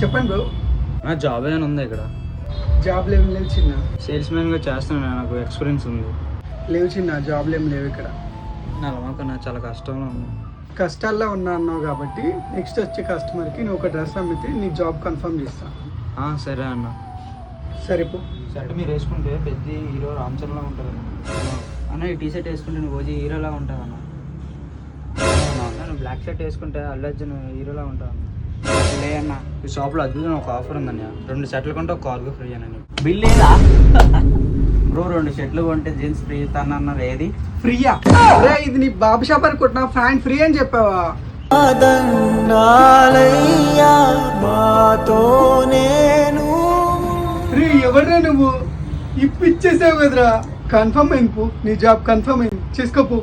చెప్పండి బ్రో. నా జాబ్ ఏదైనా ఉందా ఇక్కడ? జాబ్లు ఏం లేవు చిన్న. సేల్స్ మ్యాన్గా చేస్తున్నాను, నాకు ఎక్స్పీరియన్స్ ఉంది. లేవు చిన్న, జాబ్లు ఏం లేవు ఇక్కడ. నా రమాక చాలా కష్టంలో ఉంది. కష్టాల్లో ఉన్నా అన్నావు కాబట్టి నెక్స్ట్ వచ్చే కస్టమర్కి నువ్వు ఒక డ్రెస్ అమ్మితే నీ జాబ్ కన్ఫర్మ్ చేస్తాను. సరే అన్న. సరేపో. షర్ట్ మీరు వేసుకుంటే పెద్ద హీరో రామ్ చరణ్లా ఉంటారు అన్న. ఈ టీ షర్ట్ వేసుకుంటే నువ్వు ఓజీ హీరోలా ఉంటావు అన్న. నేను బ్లాక్ షర్ట్ వేసుకుంటే అల్లు అర్జున్ హీరోలా ఉంటావు అన్న. లే అన్న, ఈ షాప్లో అద్భుతం ఒక ఆఫర్ ఉందన్న. 2 షర్ట్లు కొంటే ఒక కార్గో ఫ్రీ అని. బిల్ లేదా బ్రో? 2 షర్ట్లు కొంటే జీన్స్ ఫ్రీ ఇస్తానన్నారు. ఏది ఫ్రీయా? అరే ఇది నీ బాబు షాప్ అనుకుంటున్నా, ఫ్యాన్ ఫ్రీ అని చెప్పావా? ఎవరా నువ్వు? ఇప్పు ఇచ్చేసావు కదరా. కన్ఫర్మ్ అయింది పో, నీ జాబ్ కన్ఫర్మ్ అయింది, చేసుకోపో.